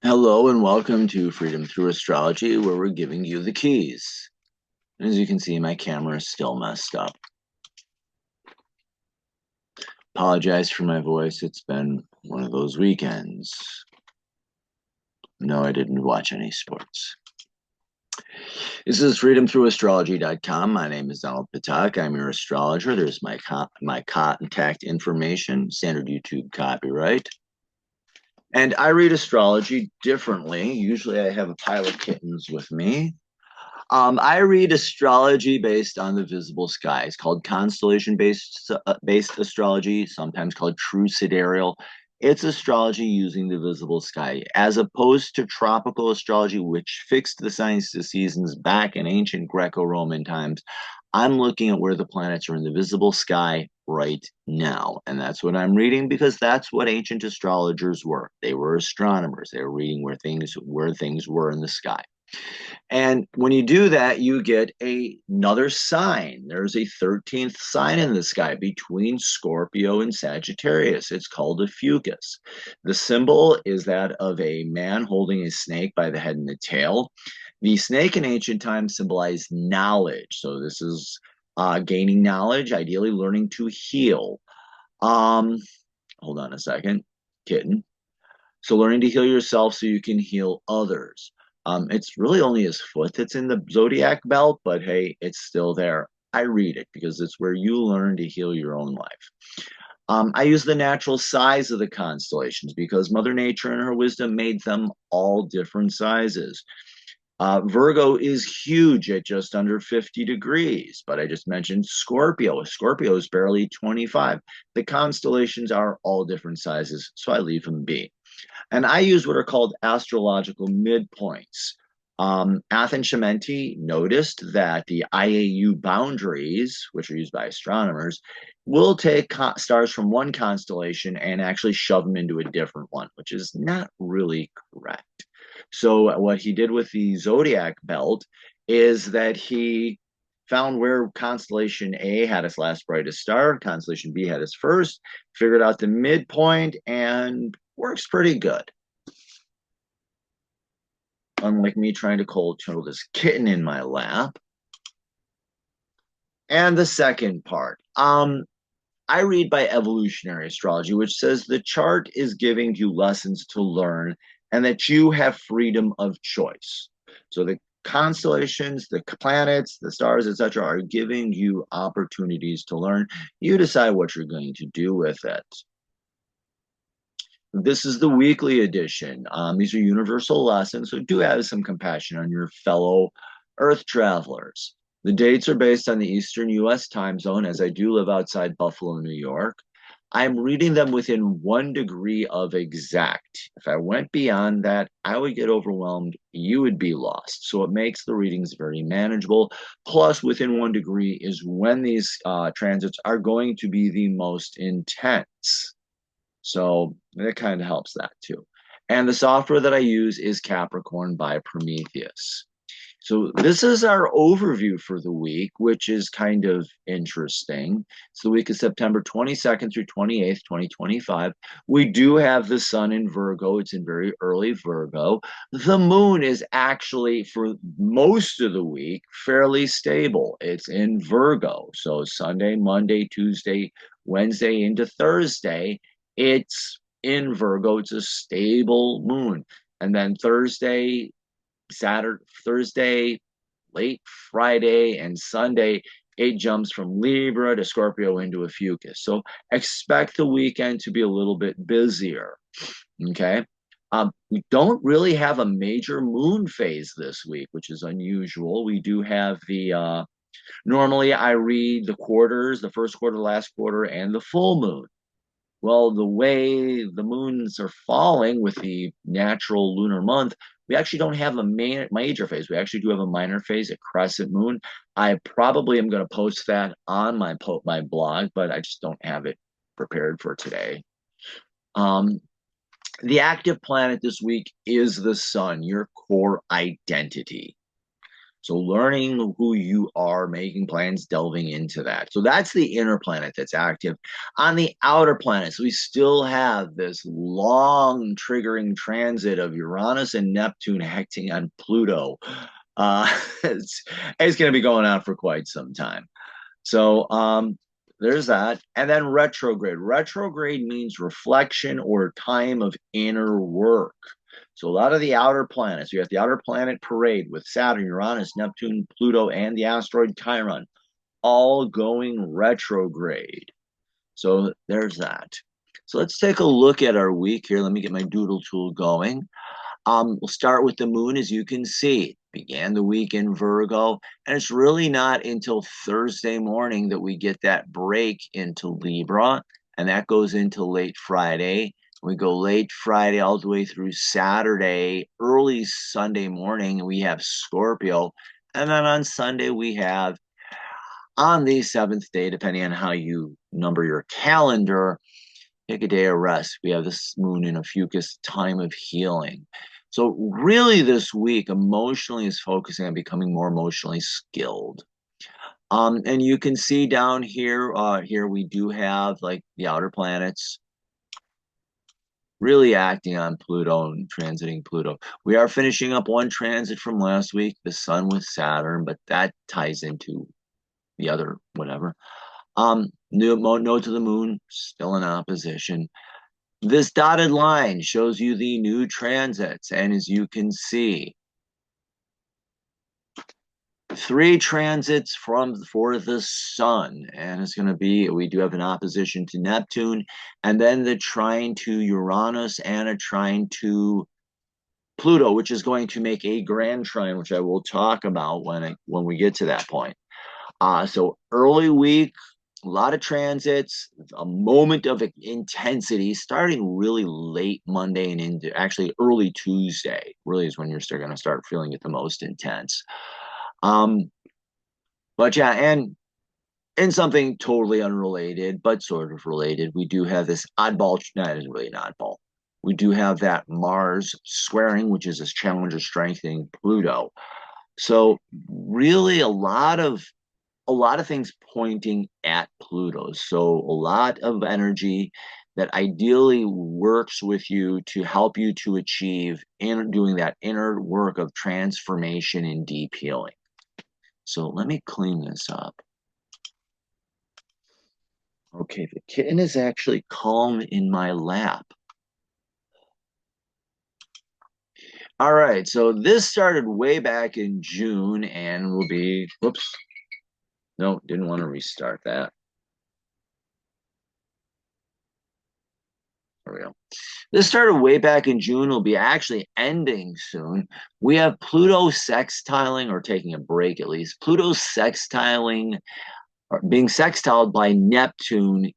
Hello and welcome to Freedom Through Astrology, where we're giving you the keys. As you can see, my camera is still messed up. Apologize for my voice. It's been one of those weekends. No, I didn't watch any sports. This is freedomthroughastrology.com. My name is Donald Patak. I'm your astrologer. There's my contact information, standard YouTube copyright. And I read astrology differently. Usually I have a pile of kittens with me. I read astrology based on the visible sky. It's called constellation-based astrology, sometimes called true sidereal. It's astrology using the visible sky, as opposed to tropical astrology, which fixed the signs to seasons back in ancient Greco-Roman times. I'm looking at where the planets are in the visible sky right now. And that's what I'm reading because that's what ancient astrologers were. They were astronomers. They were reading where things were in the sky. And when you do that, you get another sign. There's a 13th sign in the sky between Scorpio and Sagittarius. It's called Ophiuchus. The symbol is that of a man holding a snake by the head and the tail. The snake in ancient times symbolized knowledge. So this is gaining knowledge, ideally learning to heal. Hold on a second, kitten. So learning to heal yourself so you can heal others. It's really only his foot that's in the zodiac belt, but hey, it's still there. I read it because it's where you learn to heal your own life. I use the natural size of the constellations because Mother Nature in her wisdom made them all different sizes. Virgo is huge at just under 50 degrees, but I just mentioned Scorpio. Scorpio is barely 25. The constellations are all different sizes, so I leave them be. And I use what are called astrological midpoints. Athens Chimenti noticed that the IAU boundaries, which are used by astronomers, will take stars from one constellation and actually shove them into a different one, which is not really correct. So what he did with the zodiac belt is that he found where constellation A had its last brightest star, constellation B had its first, figured out the midpoint, and works pretty good. Unlike me trying to control this kitten in my lap. And the second part, I read by evolutionary astrology, which says the chart is giving you lessons to learn and that you have freedom of choice. So the constellations, the planets, the stars, etc., are giving you opportunities to learn. You decide what you're going to do with it. This is the weekly edition. These are universal lessons, so do have some compassion on your fellow Earth travelers. The dates are based on the Eastern U.S. time zone, as I do live outside Buffalo, New York. I'm reading them within 1 degree of exact. If I went beyond that, I would get overwhelmed. You would be lost. So it makes the readings very manageable. Plus, within 1 degree is when these transits are going to be the most intense. So that kind of helps that too. And the software that I use is Capricorn by Prometheus. So this is our overview for the week, which is kind of interesting. It's the week of September 22nd through 28th, 2025. We do have the sun in Virgo. It's in very early Virgo. The moon is actually, for most of the week, fairly stable. It's in Virgo. So Sunday, Monday, Tuesday, Wednesday into Thursday, it's in Virgo. It's a stable moon. And then Thursday, late Friday, and Sunday, it jumps from Libra to Scorpio into Ophiuchus. So expect the weekend to be a little bit busier. Okay. We don't really have a major moon phase this week, which is unusual. We do have normally I read the quarters, the first quarter, last quarter, and the full moon. Well, the way the moons are falling with the natural lunar month, we actually don't have a major phase. We actually do have a minor phase, a crescent moon. I probably am going to post that on my blog, but I just don't have it prepared for today. The active planet this week is the sun, your core identity. So learning who you are, making plans, delving into that. So that's the inner planet that's active. On the outer planets, we still have this long triggering transit of Uranus and Neptune acting on Pluto. It's going to be going on for quite some time. So there's that. And then retrograde. Retrograde means reflection or time of inner work. So a lot of the outer planets, you have the outer planet parade with Saturn, Uranus, Neptune, Pluto, and the asteroid Chiron, all going retrograde. So there's that. So let's take a look at our week here. Let me get my doodle tool going. We'll start with the moon. As you can see, began the week in Virgo, and it's really not until Thursday morning that we get that break into Libra, and that goes into late Friday. We go late Friday all the way through Saturday, early Sunday morning, we have Scorpio, and then on Sunday we have, on the 7th day, depending on how you number your calendar, take a day of rest. We have this moon in Ophiuchus, time of healing. So really this week emotionally is focusing on becoming more emotionally skilled. And you can see down here, here we do have like the outer planets really acting on Pluto and transiting Pluto. We are finishing up one transit from last week, the sun with Saturn, but that ties into the other whatever. Node to the moon, still in opposition. This dotted line shows you the new transits, and as you can see, 3 transits for the sun, and it's going to be, we do have an opposition to Neptune, and then the trine to Uranus and a trine to Pluto, which is going to make a grand trine, which I will talk about when we get to that point. So early week, a lot of transits, a moment of intensity starting really late Monday and into actually early Tuesday really is when you're still going to start feeling it the most intense. But yeah, and in something totally unrelated, but sort of related, we do have this oddball, no, it isn't really an oddball. We do have that Mars squaring, which is this challenger strengthening Pluto. So really a lot of things pointing at Pluto. So a lot of energy that ideally works with you to help you to achieve doing that inner work of transformation and deep healing. So let me clean this up. Okay, the kitten is actually calm in my lap. All right, so this started way back in June and will be, whoops, no, didn't want to restart that. There we go. This started way back in June, will be actually ending soon. We have Pluto sextiling, or taking a break at least. Pluto sextiling, or being sextiled by Neptune.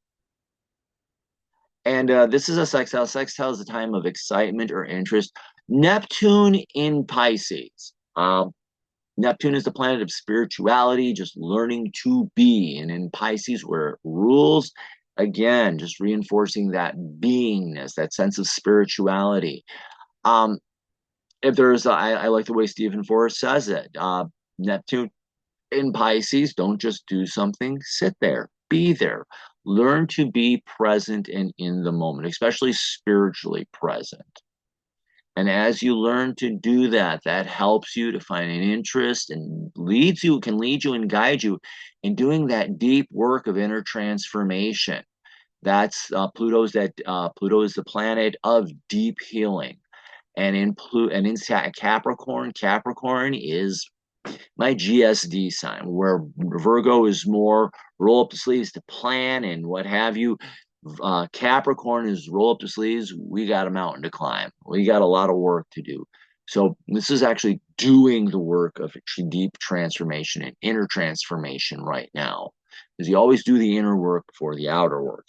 And this is a sextile. Sextile is a time of excitement or interest. Neptune in Pisces. Neptune is the planet of spirituality, just learning to be. And in Pisces, where it rules, again, just reinforcing that beingness, that sense of spirituality. If there's, I like the way Stephen Forrest says it. Neptune in Pisces, don't just do something, sit there, be there. Learn to be present and in the moment, especially spiritually present. And as you learn to do that, that helps you to find an interest and can lead you and guide you in doing that deep work of inner transformation. That's Pluto is the planet of deep healing. And in Capricorn, Capricorn is my GSD sign, where Virgo is more roll up the sleeves to plan and what have you. Capricorn is roll up the sleeves. We got a mountain to climb. We got a lot of work to do. So this is actually doing the work of deep transformation and inner transformation right now, because you always do the inner work before the outer work.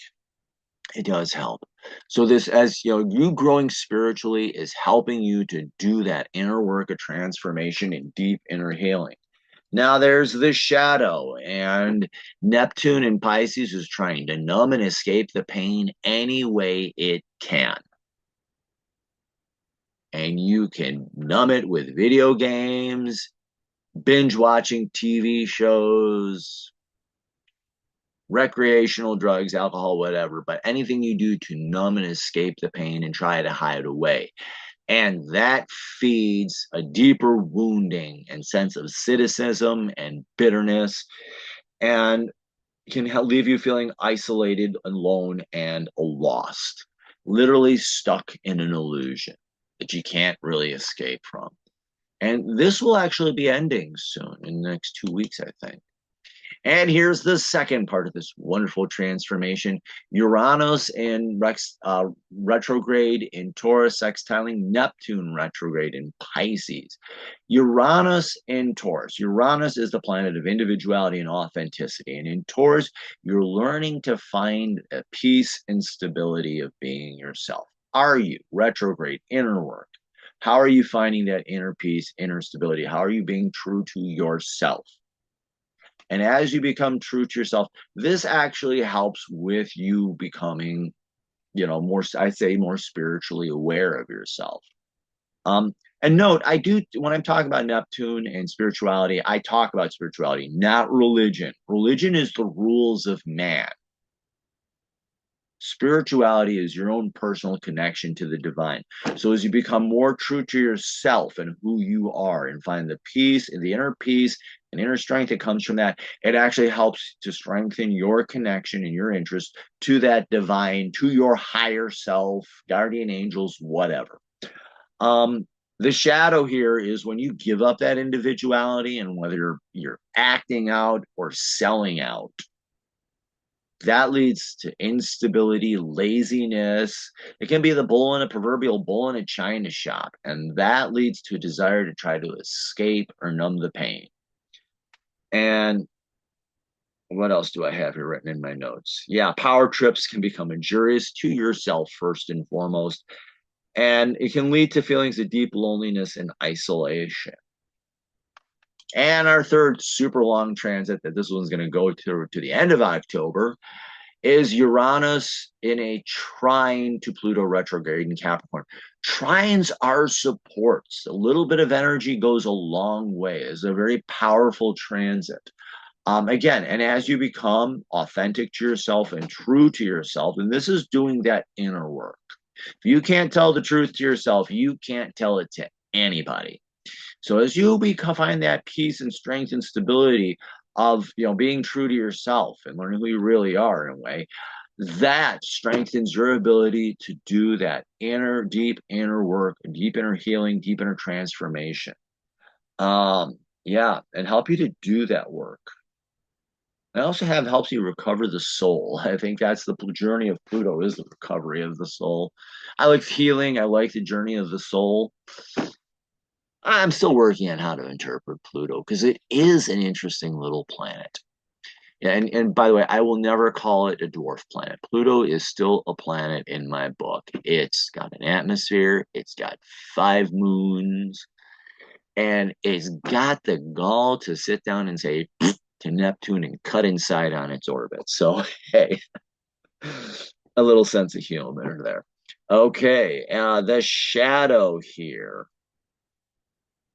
It does help. So this, as you know, you growing spiritually is helping you to do that inner work of transformation and deep inner healing. Now there's the shadow, and Neptune in Pisces is trying to numb and escape the pain any way it can. And you can numb it with video games, binge watching TV shows, recreational drugs, alcohol, whatever, but anything you do to numb and escape the pain and try to hide away. And that feeds a deeper wounding and sense of cynicism and bitterness, and can leave you feeling isolated, alone, and lost, literally stuck in an illusion that you can't really escape from. And this will actually be ending soon in the next 2 weeks, I think. And here's the second part of this wonderful transformation. Uranus in retrograde in Taurus, sextiling Neptune retrograde in Pisces. Uranus in Taurus. Uranus is the planet of individuality and authenticity. And in Taurus, you're learning to find a peace and stability of being yourself. Are you retrograde, inner work? How are you finding that inner peace, inner stability? How are you being true to yourself? And as you become true to yourself, this actually helps with you becoming, more, I'd say, more spiritually aware of yourself. And note, I do, when I'm talking about Neptune and spirituality, I talk about spirituality, not religion. Religion is the rules of man. Spirituality is your own personal connection to the divine. So as you become more true to yourself and who you are and find the peace and the inner peace and inner strength that comes from that, it actually helps to strengthen your connection and your interest to that divine, to your higher self, guardian angels, whatever. The shadow here is when you give up that individuality, and whether you're acting out or selling out, that leads to instability, laziness. It can be the proverbial bull in a china shop, and that leads to a desire to try to escape or numb the pain. And what else do I have here written in my notes? Yeah, power trips can become injurious to yourself first and foremost, and it can lead to feelings of deep loneliness and isolation. And our third super long transit, that this one's going to go to the end of October, is Uranus in a trine to Pluto retrograde in Capricorn. Trines are supports. A little bit of energy goes a long way. It's a very powerful transit. Again, and as you become authentic to yourself and true to yourself, and this is doing that inner work. If you can't tell the truth to yourself, you can't tell it to anybody. So as you find that peace and strength and stability of being true to yourself and learning who you really are in a way, that strengthens your ability to do that deep inner work, deep inner healing, deep inner transformation. Yeah, and help you to do that work. It also helps you recover the soul. I think that's the journey of Pluto, is the recovery of the soul. I like healing. I like the journey of the soul. I'm still working on how to interpret Pluto because it is an interesting little planet. And by the way, I will never call it a dwarf planet. Pluto is still a planet in my book. It's got an atmosphere, it's got 5 moons, and it's got the gall to sit down and say to Neptune and cut inside on its orbit. So, hey, a little sense of humor there. Okay, the shadow here.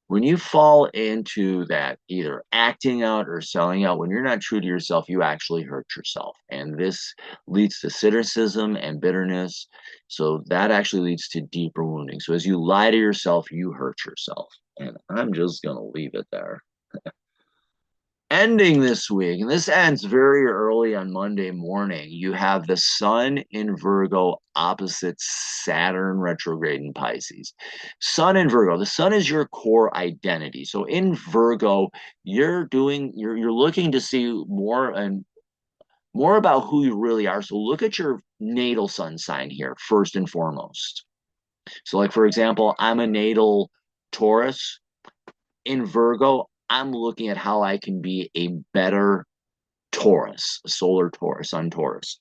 When you fall into that either acting out or selling out, when you're not true to yourself, you actually hurt yourself. And this leads to cynicism and bitterness. So that actually leads to deeper wounding. So as you lie to yourself, you hurt yourself. And I'm just going to leave it there. Ending this week, and this ends very early on Monday morning, you have the Sun in Virgo opposite Saturn retrograde in Pisces. Sun in Virgo, the Sun is your core identity. So in Virgo, you're looking to see more about who you really are. So look at your natal sun sign here first and foremost. So like, for example, I'm a natal Taurus. In Virgo, I'm looking at how I can be a better Taurus, solar Taurus, sun Taurus.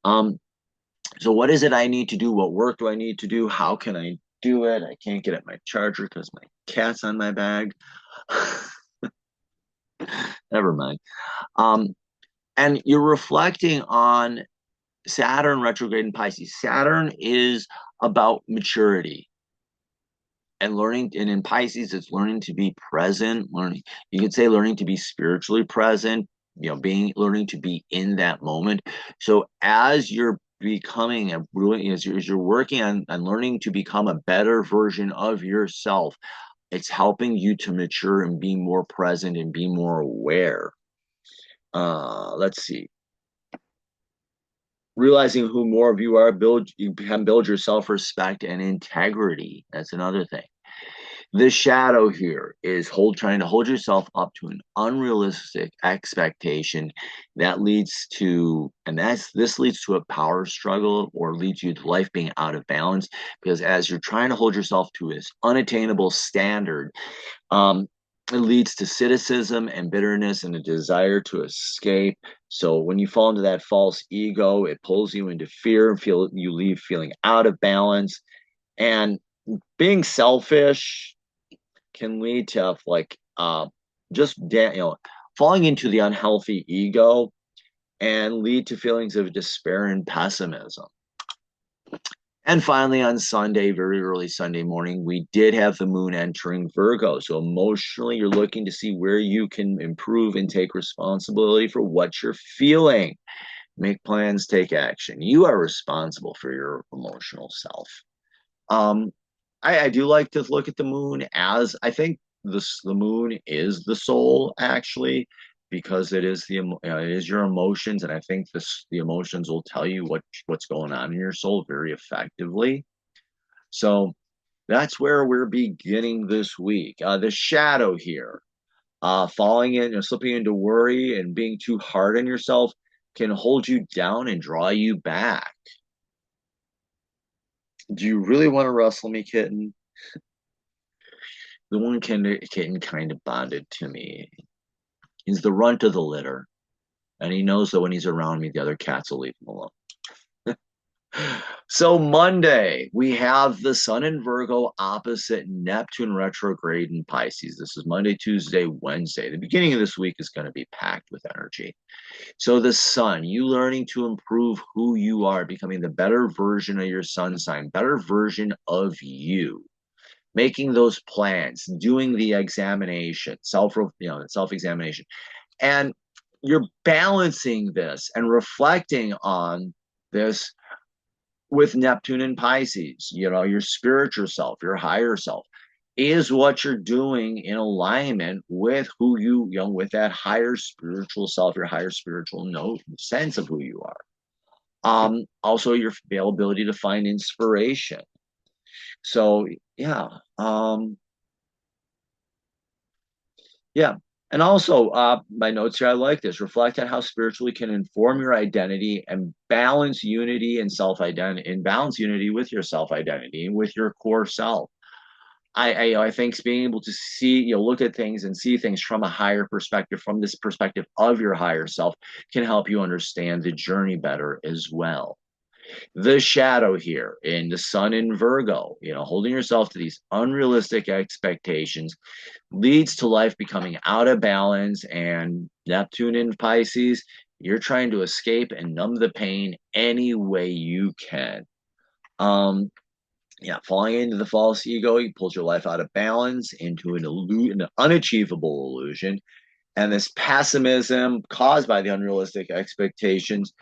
So what is it I need to do? What work do I need to do? How can I do it? I can't get at my charger because my cat's on my bag. Never mind. And you're reflecting on Saturn retrograde in Pisces. Saturn is about maturity and learning, and in Pisces, it's learning to be present, learning, you could say learning to be spiritually present, learning to be in that moment. So as you're becoming as you're working on learning to become a better version of yourself, it's helping you to mature and be more present and be more aware. Let's see. Realizing who more of you are, you can build your self-respect and integrity. That's another thing. The shadow here is trying to hold yourself up to an unrealistic expectation that leads to, this leads to a power struggle, or leads you to life being out of balance, because as you're trying to hold yourself to this unattainable standard, it leads to cynicism and bitterness and a desire to escape. So when you fall into that false ego, it pulls you into fear, you leave feeling out of balance. And being selfish can lead to falling into the unhealthy ego and lead to feelings of despair and pessimism. And finally, on Sunday, very early Sunday morning, we did have the moon entering Virgo. So emotionally, you're looking to see where you can improve and take responsibility for what you're feeling. Make plans, take action. You are responsible for your emotional self. I do like to look at the moon as, I think the moon is the soul, actually, because it is your emotions, and I think the emotions will tell you what's going on in your soul very effectively. So that's where we're beginning this week. The shadow here, falling in, slipping into worry and being too hard on yourself can hold you down and draw you back. Do you really want to wrestle me, kitten? The one kitten kind of bonded to me. He's the runt of the litter, and he knows that when he's around me, the other cats will leave him alone. So Monday, we have the Sun in Virgo opposite Neptune retrograde in Pisces. This is Monday, Tuesday, Wednesday. The beginning of this week is going to be packed with energy. So the Sun, you learning to improve who you are, becoming the better version of your sun sign, better version of you. Making those plans, doing the examination, self-examination. And you're balancing this and reflecting on this with Neptune and Pisces. Your spiritual self, your higher self, is what you're doing in alignment with who with that higher spiritual self, your higher spiritual sense of who you are. Also your ability to find inspiration. So yeah. Yeah. And also, my notes here, I like this. Reflect on how spiritually can inform your identity and balance unity and self-identity, and balance unity with your self-identity and with your core self. I think being able to see, look at things and see things from a higher perspective, from this perspective of your higher self, can help you understand the journey better as well. The shadow here in the Sun in Virgo, holding yourself to these unrealistic expectations leads to life becoming out of balance. And Neptune in Pisces, you're trying to escape and numb the pain any way you can. Falling into the false ego, you pulls your life out of balance into an unachievable illusion. And this pessimism caused by the unrealistic expectations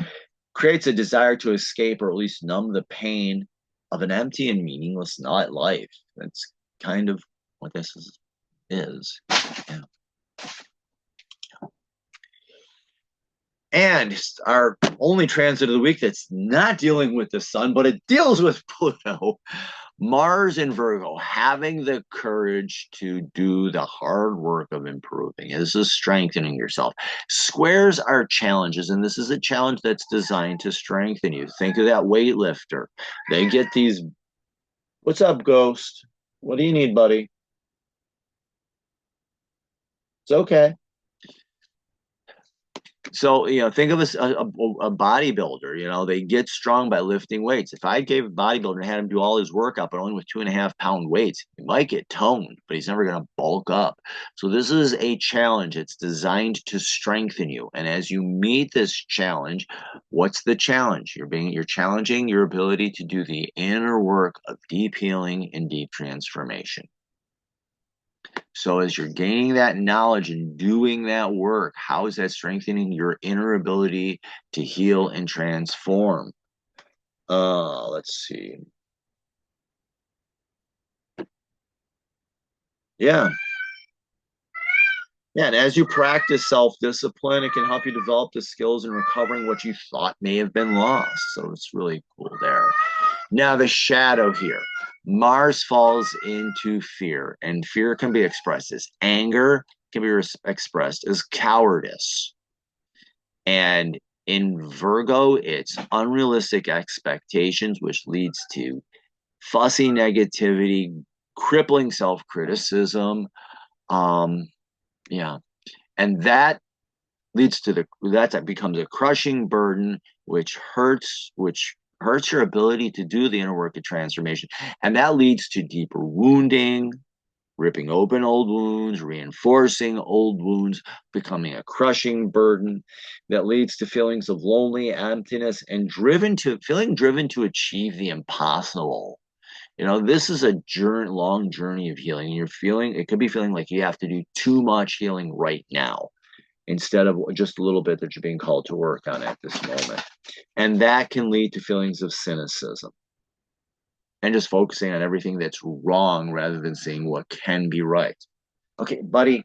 creates a desire to escape, or at least numb the pain of an empty and meaningless life. That's kind of what this is. Yeah. And our only transit of the week that's not dealing with the Sun, but it deals with Pluto. Mars in Virgo, having the courage to do the hard work of improving. This is strengthening yourself. Squares are challenges, and this is a challenge that's designed to strengthen you. Think of that weightlifter. They get these. What's up, Ghost? What do you need, buddy? It's okay. So, think of a bodybuilder. They get strong by lifting weights. If I gave a bodybuilder and had him do all his workout, but only with 2.5 pound weights, he might get toned, but he's never going to bulk up. So this is a challenge. It's designed to strengthen you. And as you meet this challenge, what's the challenge? You're challenging your ability to do the inner work of deep healing and deep transformation. So as you're gaining that knowledge and doing that work, how is that strengthening your inner ability to heal and transform? Let's see. Yeah. Yeah, and as you practice self-discipline, it can help you develop the skills in recovering what you thought may have been lost. So it's really cool there. Now, the shadow here. Mars falls into fear, and fear can be expressed as anger, can be expressed as cowardice. And in Virgo, it's unrealistic expectations, which leads to fussy negativity, crippling self-criticism. Yeah. And that becomes a crushing burden, which hurts your ability to do the inner work of transformation. And that leads to deeper wounding, ripping open old wounds, reinforcing old wounds, becoming a crushing burden that leads to feelings of lonely emptiness and feeling driven to achieve the impossible. This is a long journey of healing. It could be feeling like you have to do too much healing right now instead of just a little bit that you're being called to work on at this moment. And that can lead to feelings of cynicism and just focusing on everything that's wrong rather than seeing what can be right. Okay, buddy,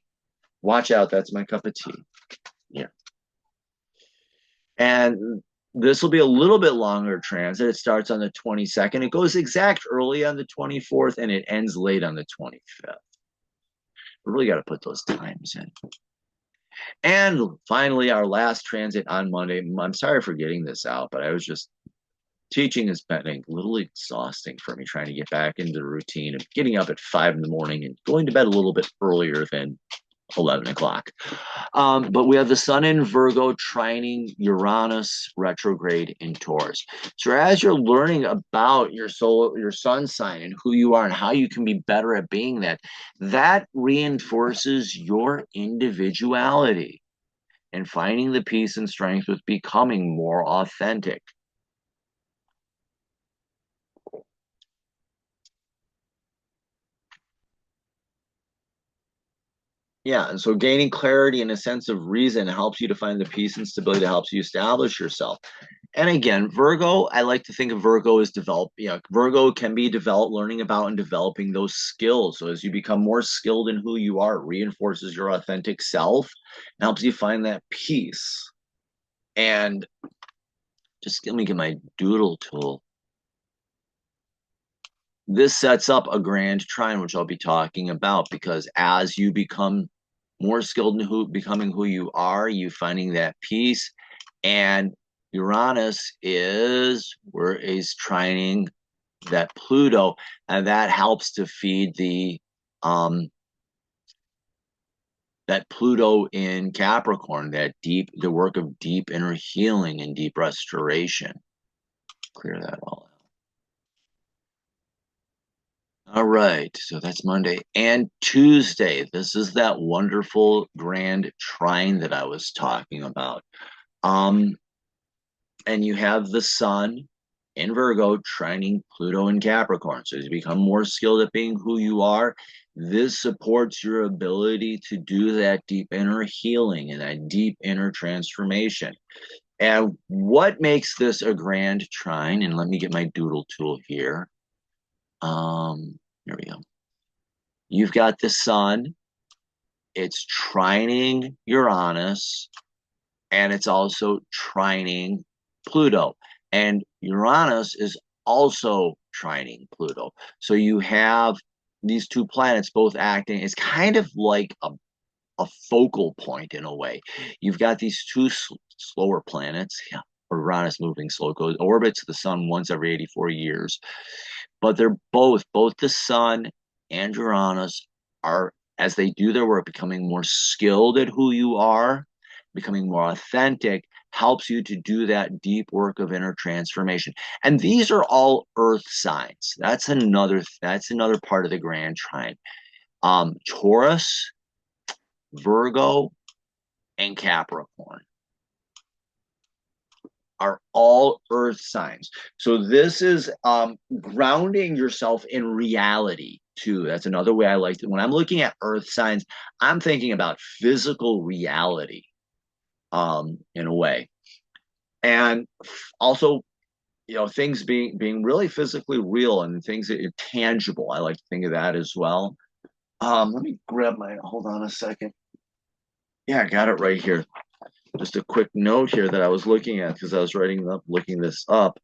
watch out. That's my cup of tea. Yeah. And this will be a little bit longer transit. It starts on the 22nd. It goes exact early on the 24th and it ends late on the 25th. We really got to put those times in. And finally, our last transit on Monday. I'm sorry for getting this out, but teaching has been a little exhausting for me, trying to get back into the routine of getting up at 5 in the morning and going to bed a little bit earlier than 11 o'clock. But we have the sun in Virgo trining Uranus retrograde in Taurus. So as you're learning about your sun sign and who you are and how you can be better at being that reinforces your individuality and finding the peace and strength with becoming more authentic. Yeah, and so gaining clarity and a sense of reason helps you to find the peace and stability that helps you establish yourself. And again, Virgo, I like to think of Virgo as Virgo can be developed, learning about and developing those skills. So as you become more skilled in who you are, it reinforces your authentic self and helps you find that peace. And just let me get my doodle tool. This sets up a grand trine, which I'll be talking about, because as you become more skilled in becoming who you are, you finding that peace. And Uranus is trining that Pluto, and that helps to feed that Pluto in Capricorn, the work of deep inner healing and deep restoration. Clear that all out. All right, so that's Monday and Tuesday. This is that wonderful grand trine that I was talking about. And you have the sun in Virgo trining Pluto in Capricorn. So as you become more skilled at being who you are, this supports your ability to do that deep inner healing and that deep inner transformation. And what makes this a grand trine? And let me get my doodle tool here. Here we go. You've got the sun. It's trining Uranus, and it's also trining Pluto. And Uranus is also trining Pluto. So you have these two planets both acting. It's kind of like a focal point in a way. You've got these two slower planets. Yeah, Uranus moving slow, orbits the sun once every 84 years. But they're both the sun and Uranus are, as they do their work, becoming more skilled at who you are. becoming more authentic, helps you to do that deep work of inner transformation. And these are all earth signs. That's another part of the Grand Trine. Taurus, Virgo, and Capricorn are all earth signs. So this is grounding yourself in reality too. That's another way I like to, when I'm looking at earth signs, I'm thinking about physical reality in a way. And also, things being really physically real and things that are tangible. I like to think of that as well. Let me grab hold on a second. Yeah, I got it right here. Just a quick note here that I was looking at because I was looking this up.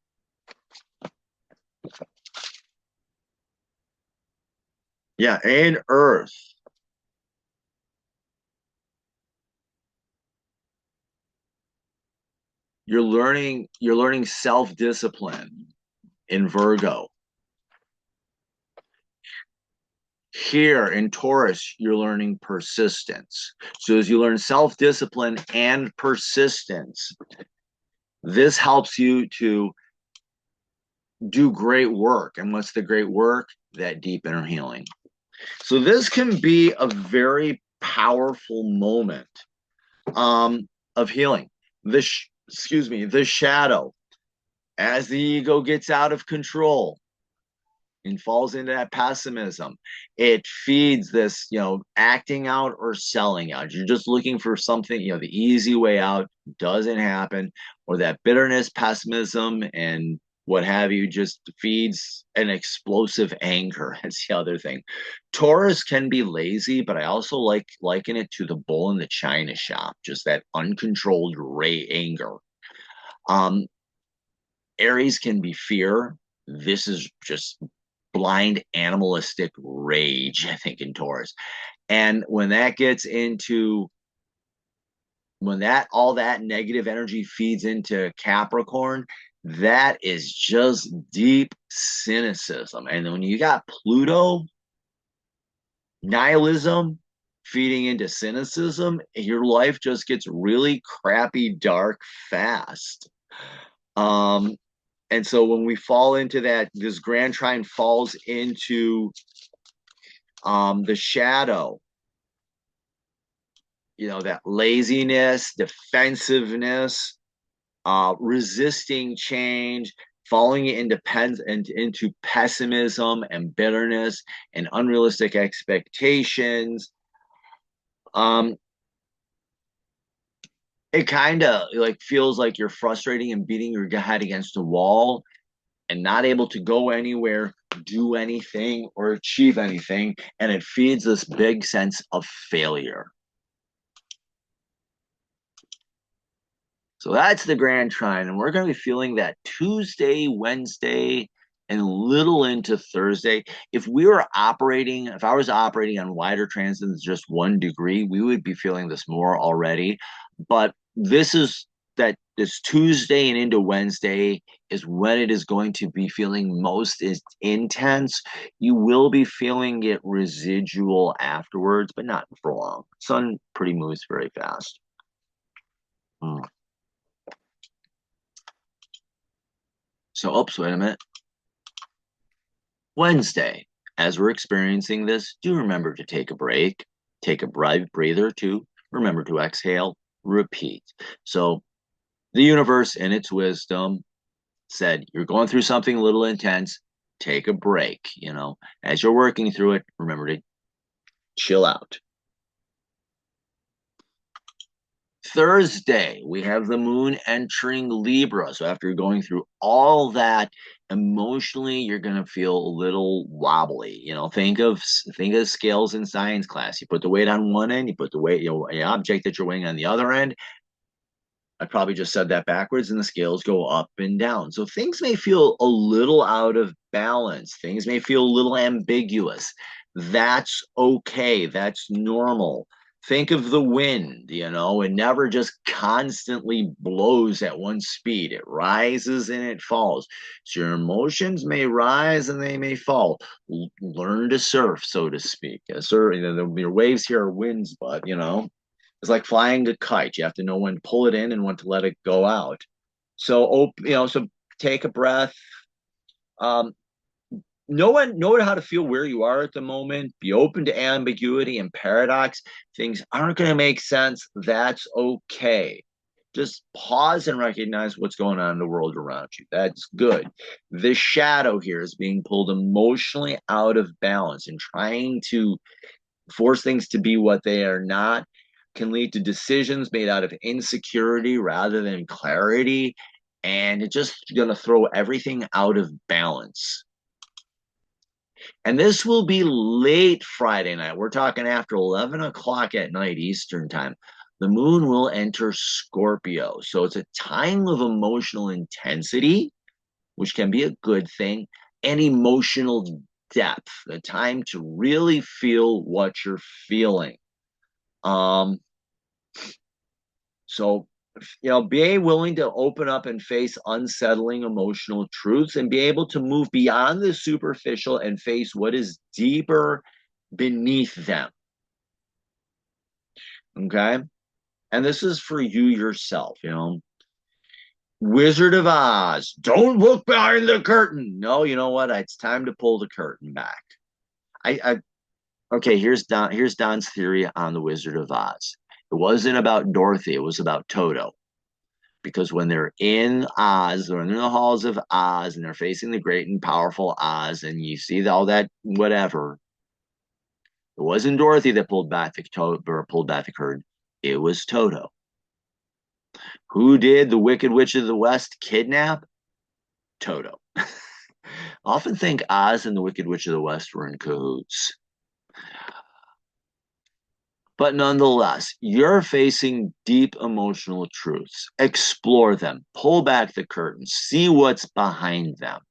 Yeah, in Earth. You're learning self-discipline in Virgo. Here in Taurus, you're learning persistence. So as you learn self-discipline and persistence, this helps you to do great work. And what's the great work? That deep inner healing. So this can be a very powerful moment of healing. The shadow, as the ego gets out of control and falls into that pessimism, it feeds this, acting out or selling out. You're just looking for something, the easy way out doesn't happen, or that bitterness, pessimism, and what have you just feeds an explosive anger. That's the other thing. Taurus can be lazy, but I also liken it to the bull in the china shop, just that uncontrolled anger. Aries can be fear. This is just blind animalistic rage, I think, in Taurus. And when all that negative energy feeds into Capricorn, that is just deep cynicism. And when you got Pluto, nihilism feeding into cynicism, your life just gets really crappy, dark, fast. And so when we fall into that, this Grand Trine falls into the shadow, that laziness, defensiveness, resisting change, falling into pessimism and bitterness and unrealistic expectations. It kind of feels like you're frustrating and beating your head against a wall and not able to go anywhere, do anything, or achieve anything. And it feeds this big sense of failure. So that's the Grand Trine. And we're going to be feeling that Tuesday, Wednesday, and a little into Thursday. If I was operating on wider transits, just 1 degree, we would be feeling this more already. But this Tuesday and into Wednesday is when it is going to be feeling most intense. You will be feeling it residual afterwards, but not for long. Sun pretty moves very fast. So, oops, wait a minute. Wednesday, as we're experiencing this, do remember to take a break, take a breather too. Remember to exhale, repeat. So the universe in its wisdom said, you're going through something a little intense, take a break. As you're working through it, remember to chill out. Thursday, we have the moon entering Libra. So after going through all that, emotionally, you're going to feel a little wobbly. Think of scales in science class. You put the weight on one end, you put the weight, the object that you're weighing on the other end. I probably just said that backwards, and the scales go up and down. So things may feel a little out of balance. Things may feel a little ambiguous. That's okay. That's normal. Think of the wind, it never just constantly blows at one speed. It rises and it falls. So your emotions may rise and they may fall. Learn to surf, so to speak. Your waves here are winds, but It's like flying a kite. You have to know when to pull it in and when to let it go out. So, so take a breath. Um, know how to feel where you are at the moment. Be open to ambiguity and paradox. Things aren't going to make sense. That's okay. Just pause and recognize what's going on in the world around you. That's good. The shadow here is being pulled emotionally out of balance and trying to force things to be what they are not can lead to decisions made out of insecurity rather than clarity. And it's just going to throw everything out of balance. And this will be late Friday night. We're talking after 11 o'clock at night Eastern time. The moon will enter Scorpio. So it's a time of emotional intensity, which can be a good thing, and emotional depth, the time to really feel what you're feeling. So be willing to open up and face unsettling emotional truths and be able to move beyond the superficial and face what is deeper beneath them. Okay. And this is for you yourself, Wizard of Oz, don't look behind the curtain. No, you know what? It's time to pull the curtain back. Okay, here's Don's theory on the Wizard of Oz. It wasn't about Dorothy, it was about Toto. Because when they're in Oz, they're in the halls of Oz, and they're facing the great and powerful Oz, and you see all that whatever. It wasn't Dorothy that pulled back the curtain. It was Toto. Who did the Wicked Witch of the West kidnap? Toto. I often think Oz and the Wicked Witch of the West were in cahoots. But nonetheless, you're facing deep emotional truths. Explore them. Pull back the curtains. See what's behind them.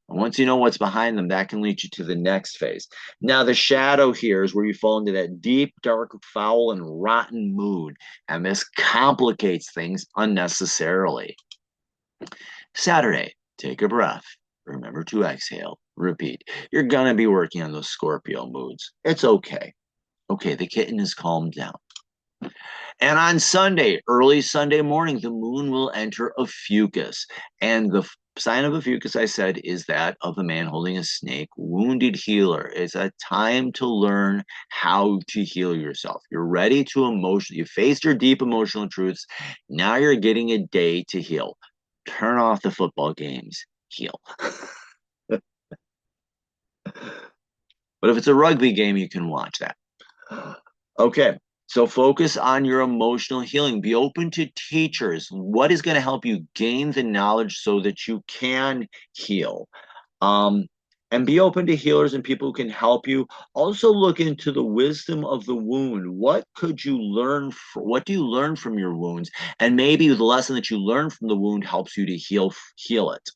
And once you know what's behind them, that can lead you to the next phase. Now, the shadow here is where you fall into that deep, dark, foul, and rotten mood. And this complicates things unnecessarily. Saturday, take a breath. Remember to exhale. Repeat. You're going to be working on those Scorpio moods. It's okay. Okay, the kitten has calmed down. And on Sunday, early Sunday morning, the moon will enter Ophiuchus. And the sign of Ophiuchus, I said, is that of a man holding a snake, wounded healer. It's a time to learn how to heal yourself. You're ready to you faced your deep emotional truths. Now you're getting a day to heal. Turn off the football games. Heal. But if it's a rugby game, you can watch that. Okay, so focus on your emotional healing. Be open to teachers. What is going to help you gain the knowledge so that you can heal? And be open to healers and people who can help you. Also look into the wisdom of the wound. What could you learn? What do you learn from your wounds? And maybe the lesson that you learn from the wound helps you to heal it.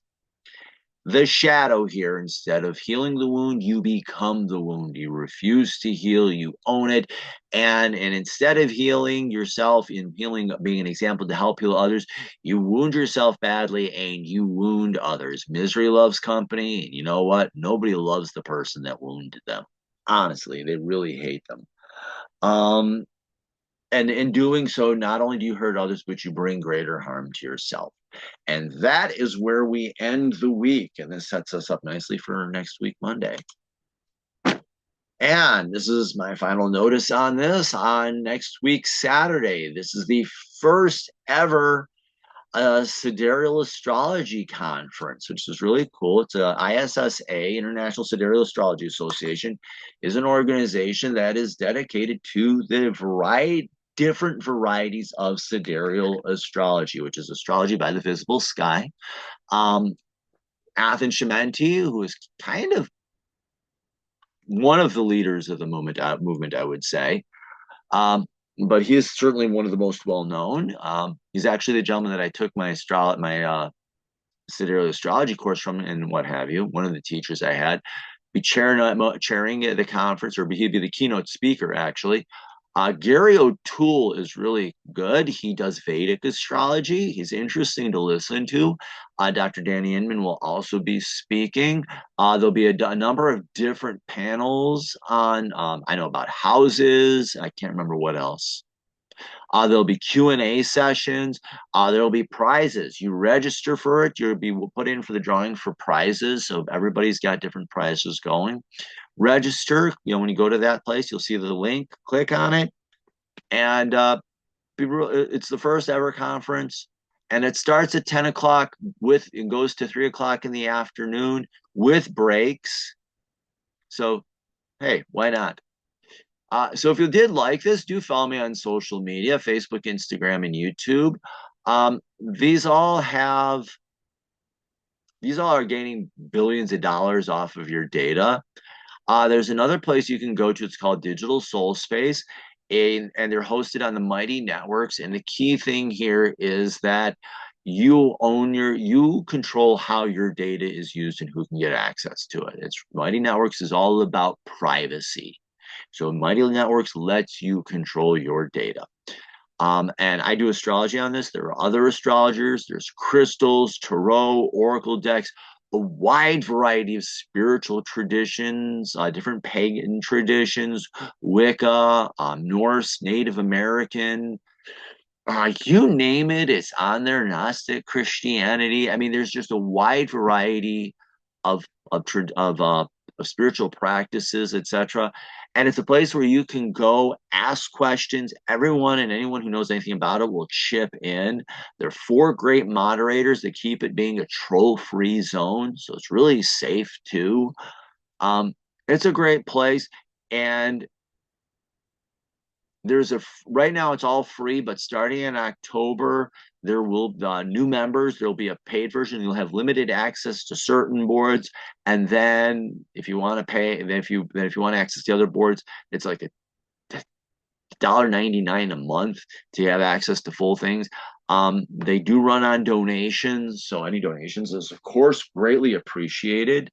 The shadow here, instead of healing the wound, you become the wound. You refuse to heal, you own it. And instead of healing yourself, in healing, being an example to help heal others, you wound yourself badly and you wound others. Misery loves company. And you know what? Nobody loves the person that wounded them. Honestly, they really hate them. And in doing so, not only do you hurt others, but you bring greater harm to yourself. And that is where we end the week. And this sets us up nicely for next week, Monday. And this is my final notice on this on next week, Saturday. This is the first ever Sidereal Astrology Conference, which is really cool. It's a ISSA, International Sidereal Astrology Association, is an organization that is dedicated to the different varieties of sidereal astrology, which is astrology by the visible sky. Athan Shimenti, who is kind of one of the leaders of the movement, I would say. But he is certainly one of the most well-known. He's actually the gentleman that I took my sidereal astrology course from and what have you. One of the teachers I had be chairing the conference, or he'd be the keynote speaker, actually. Gary O'Toole is really good. He does Vedic astrology. He's interesting to listen to. Dr. Danny Inman will also be speaking. There'll be a number of different panels on, I know about houses. I can't remember what else. There'll be Q&A sessions. There'll be prizes. You register for it. You'll be put in for the drawing for prizes. So everybody's got different prizes going. Register. When you go to that place, you'll see the link. Click on it. And it's the first ever conference. And it starts at 10 o'clock it goes to 3 o'clock in the afternoon with breaks. So, hey, why not? So if you did like this, do follow me on social media, Facebook, Instagram, and YouTube. These all are gaining billions of dollars off of your data. There's another place you can go to. It's called Digital Soul Space, and they're hosted on the Mighty Networks. And the key thing here is that you control how your data is used and who can get access to it. Mighty Networks is all about privacy. So Mighty Networks lets you control your data. And I do astrology on this. There are other astrologers. There's crystals, tarot, oracle decks, a wide variety of spiritual traditions, different pagan traditions, Wicca, Norse, Native American, you name it, it's on there. Gnostic Christianity. I mean, there's just a wide variety of spiritual practices, etc. And it's a place where you can go ask questions. Everyone and anyone who knows anything about it will chip in. There are 4 great moderators that keep it being a troll-free zone, so it's really safe too. It's a great place, and right now it's all free, but starting in October, there will new members. There'll be a paid version. You'll have limited access to certain boards, and then if you want to pay, if you want to access the other boards, it's like $1.99 a month to have access to full things. They do run on donations, so any donations is of course greatly appreciated.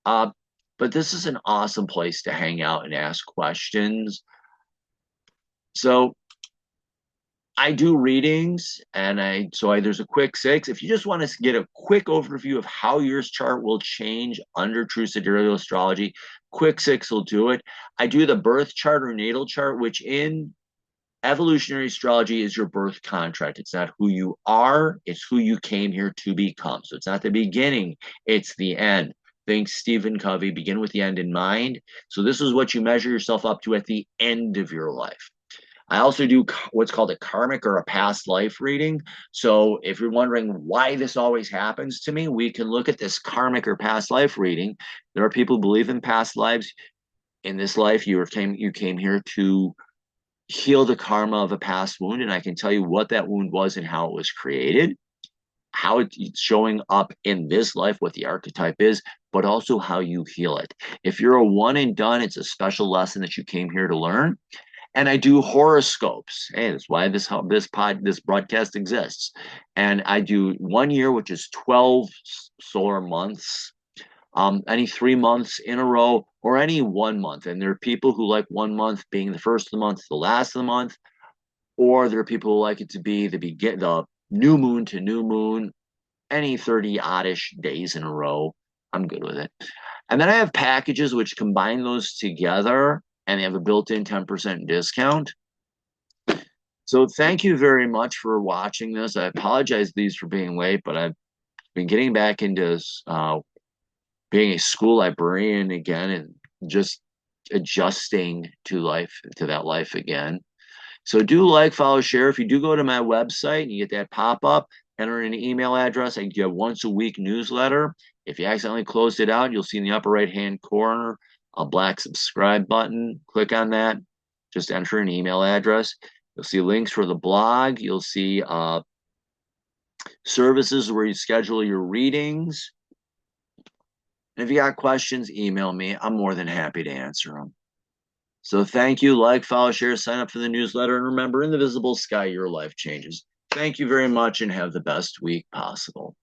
But this is an awesome place to hang out and ask questions. So I do readings, and there's a quick 6. If you just want to get a quick overview of how your chart will change under true sidereal astrology, quick 6 will do it. I do the birth chart or natal chart, which in evolutionary astrology is your birth contract. It's not who you are, it's who you came here to become. So it's not the beginning, it's the end. Think Stephen Covey, begin with the end in mind. So this is what you measure yourself up to at the end of your life. I also do what's called a karmic or a past life reading. So if you're wondering why this always happens to me, we can look at this karmic or past life reading. There are people who believe in past lives. In this life, you came here to heal the karma of a past wound, and I can tell you what that wound was and how it was created, how it's showing up in this life, what the archetype is, but also how you heal it. If you're a one and done, it's a special lesson that you came here to learn. And I do horoscopes. Hey, that's why this broadcast exists. And I do 1 year, which is 12 solar months, any 3 months in a row, or any 1 month. And there are people who like 1 month being the first of the month, the last of the month, or there are people who like it to be the new moon to new moon, any 30 oddish days in a row. I'm good with it. And then I have packages which combine those together, and they have a built-in 10% discount. So thank you very much for watching this. I apologize these for being late, but I've been getting back into being a school librarian again and just adjusting to that life again. So do like, follow, share. If you do go to my website and you get that pop-up, enter an email address. I do a once-a-week newsletter. If you accidentally closed it out, you'll see in the upper right-hand corner a black subscribe button. Click on that. Just enter an email address. You'll see links for the blog. You'll see services where you schedule your readings. And if you got questions, email me. I'm more than happy to answer them. So thank you. Like, follow, share, sign up for the newsletter. And remember, in the visible sky, your life changes. Thank you very much and have the best week possible.